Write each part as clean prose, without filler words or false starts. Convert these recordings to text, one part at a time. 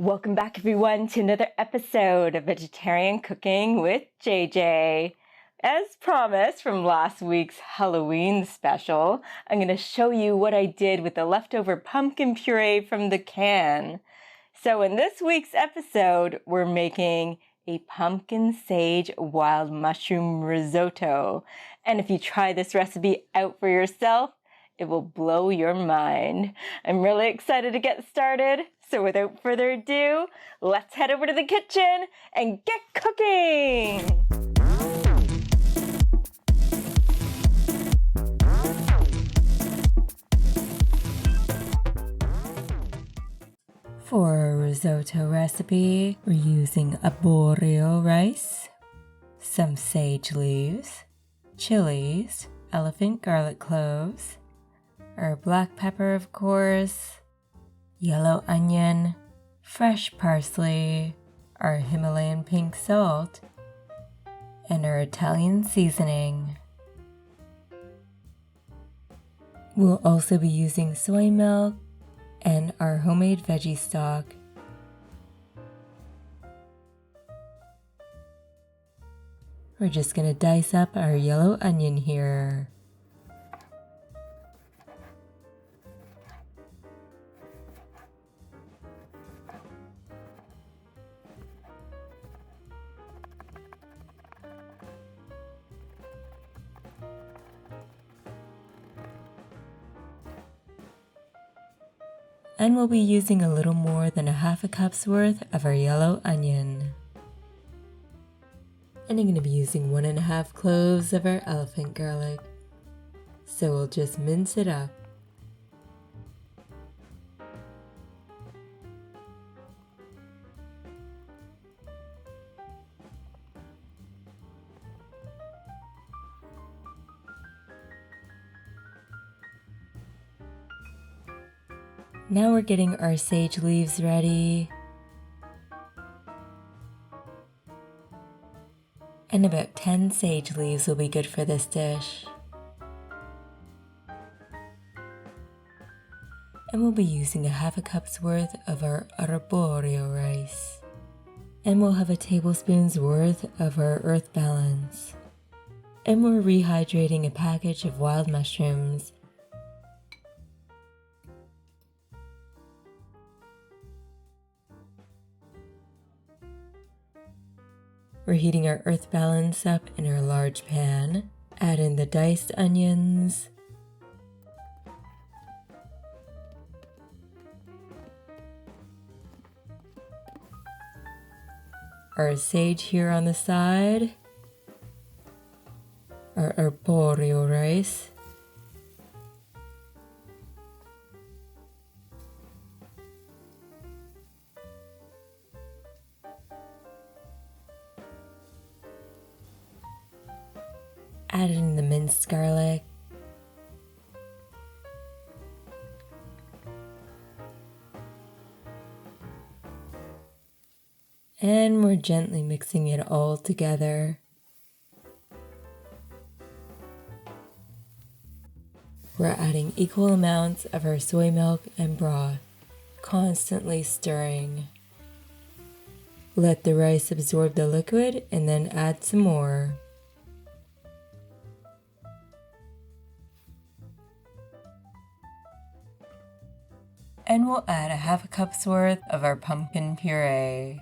Welcome back everyone to another episode of Vegetarian Cooking with JJ. As promised from last week's Halloween special, I'm going to show you what I did with the leftover pumpkin puree from the can. So in this week's episode, we're making a pumpkin sage wild mushroom risotto. And if you try this recipe out for yourself, it will blow your mind. I'm really excited to get started. So without further ado, let's head over to the kitchen and get cooking! For our risotto recipe, we're using arborio rice, some sage leaves, chilies, elephant garlic cloves, our black pepper of course, yellow onion, fresh parsley, our Himalayan pink salt, and our Italian seasoning. We'll also be using soy milk and our homemade veggie stock. We're just going to dice up our yellow onion here. And we'll be using a little more than a half a cup's worth of our yellow onion. And I'm going to be using 1.5 cloves of our elephant garlic. So we'll just mince it up. Now we're getting our sage leaves ready. And about 10 sage leaves will be good for this dish. And we'll be using a half a cup's worth of our arborio rice. And we'll have a tablespoon's worth of our earth balance. And we're rehydrating a package of wild mushrooms. We're heating our earth balance up in our large pan. Add in the diced onions, our sage here on the side, our arborio rice, add in the minced garlic, and we're gently mixing it all together. We're adding equal amounts of our soy milk and broth, constantly stirring. Let the rice absorb the liquid and then add some more. And we'll add a half a cup's worth of our pumpkin puree.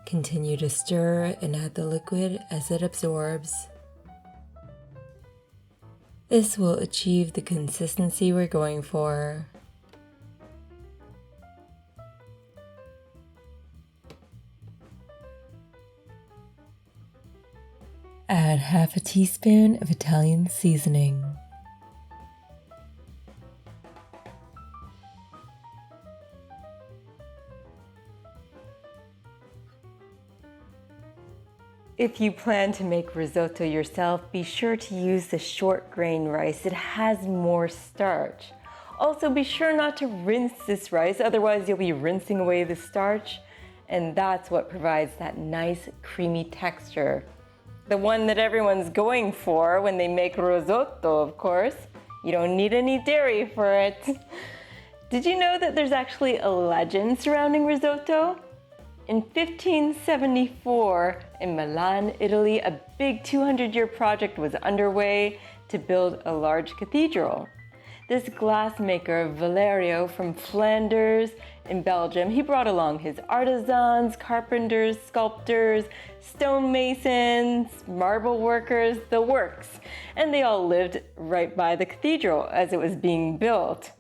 Continue to stir and add the liquid as it absorbs. This will achieve the consistency we're going for. Add half a teaspoon of Italian seasoning. If you plan to make risotto yourself, be sure to use the short grain rice. It has more starch. Also, be sure not to rinse this rice, otherwise you'll be rinsing away the starch, and that's what provides that nice creamy texture. The one that everyone's going for when they make risotto, of course. You don't need any dairy for it. Did you know that there's actually a legend surrounding risotto? In 1574, in Milan, Italy, a big 200-year project was underway to build a large cathedral. This glassmaker, Valerio from Flanders in Belgium, he brought along his artisans, carpenters, sculptors, stonemasons, marble workers, the works, and they all lived right by the cathedral as it was being built.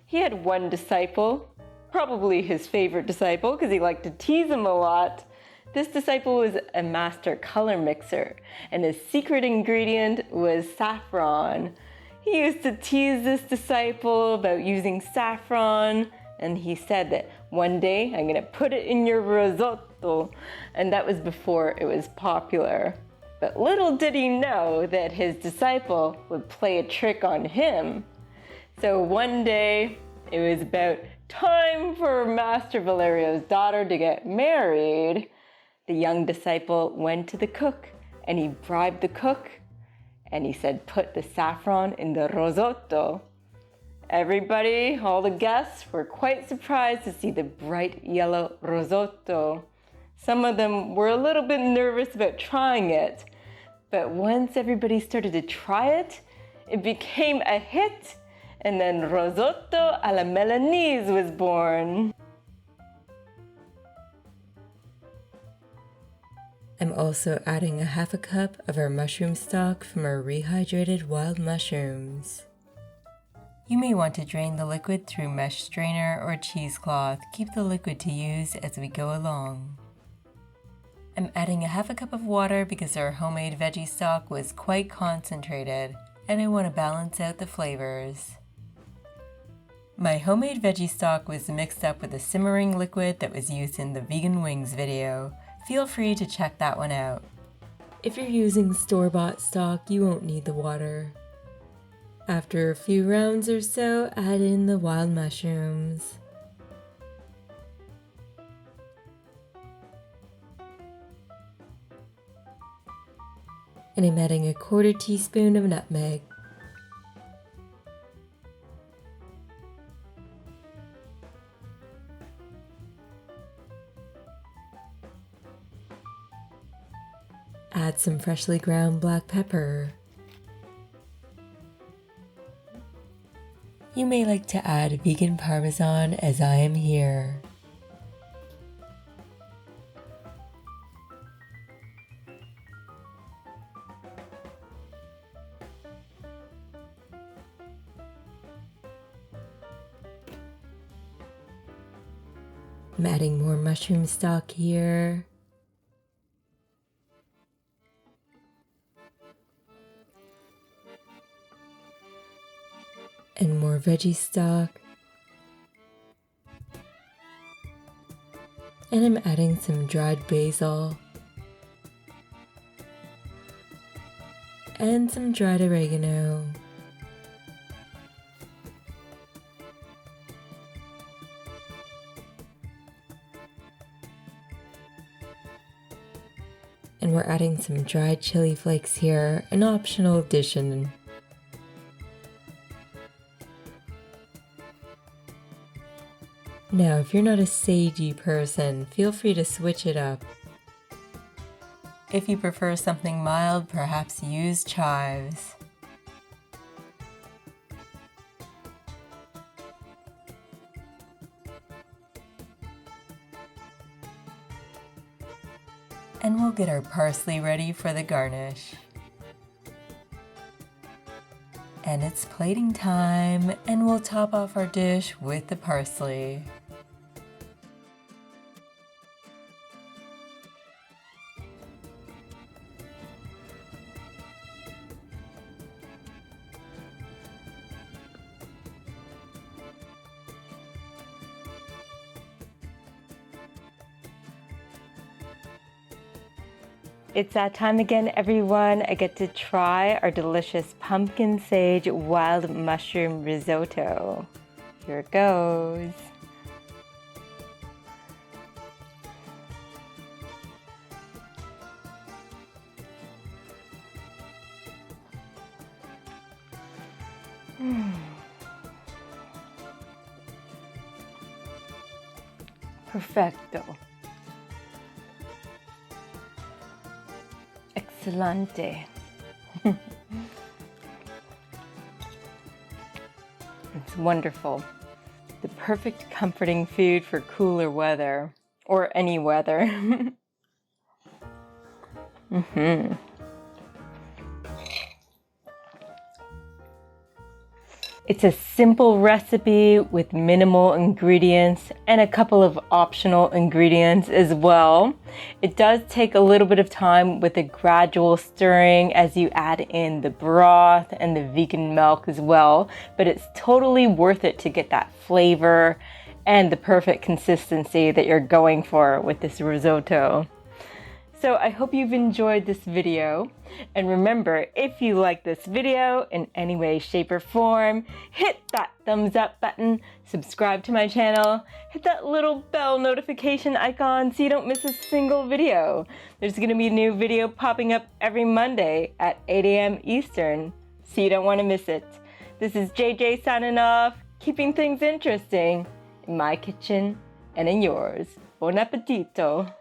He had one disciple, probably his favorite disciple because he liked to tease him a lot. This disciple was a master color mixer, and his secret ingredient was saffron. He used to tease this disciple about using saffron, and he said that one day I'm gonna put it in your risotto, and that was before it was popular. But little did he know that his disciple would play a trick on him. So one day it was about time for Master Valerio's daughter to get married. The young disciple went to the cook and he bribed the cook and he said, put the saffron in the risotto. Everybody, all the guests, were quite surprised to see the bright yellow risotto. Some of them were a little bit nervous about trying it, but once everybody started to try it, it became a hit, and then risotto alla Milanese was born. I'm also adding a half a cup of our mushroom stock from our rehydrated wild mushrooms. You may want to drain the liquid through mesh strainer or cheesecloth. Keep the liquid to use as we go along. I'm adding a half a cup of water because our homemade veggie stock was quite concentrated and I want to balance out the flavors. My homemade veggie stock was mixed up with a simmering liquid that was used in the vegan wings video. Feel free to check that one out. If you're using store-bought stock, you won't need the water. After a few rounds or so, add in the wild mushrooms. And I'm adding a 1/4 teaspoon of nutmeg. Add some freshly ground black pepper. You may like to add vegan Parmesan as I am here. I'm adding more mushroom stock here. And more veggie stock. And I'm adding some dried basil. And some dried oregano. And we're adding some dried chili flakes here, an optional addition. Now, if you're not a sagey person, feel free to switch it up. If you prefer something mild, perhaps use chives. And we'll get our parsley ready for the garnish. And it's plating time, and we'll top off our dish with the parsley. It's that time again, everyone. I get to try our delicious pumpkin sage wild mushroom risotto. Here it goes. Perfecto. Excelente. It's wonderful. The perfect comforting food for cooler weather, or any weather. It's a simple recipe with minimal ingredients and a couple of optional ingredients as well. It does take a little bit of time with a gradual stirring as you add in the broth and the vegan milk as well, but it's totally worth it to get that flavor and the perfect consistency that you're going for with this risotto. So I hope you've enjoyed this video, and remember, if you like this video in any way, shape, or form, hit that thumbs up button, subscribe to my channel, hit that little bell notification icon so you don't miss a single video. There's going to be a new video popping up every Monday at 8 a.m. Eastern, so you don't want to miss it. This is JJ signing off, keeping things interesting in my kitchen and in yours. Buon appetito!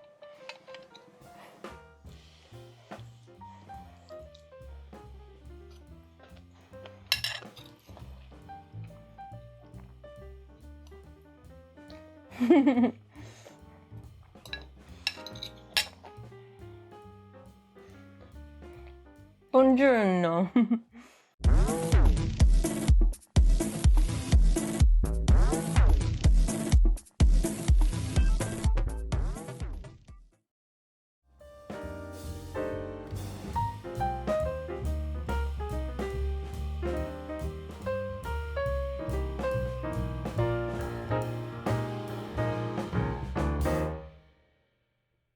Buongiorno.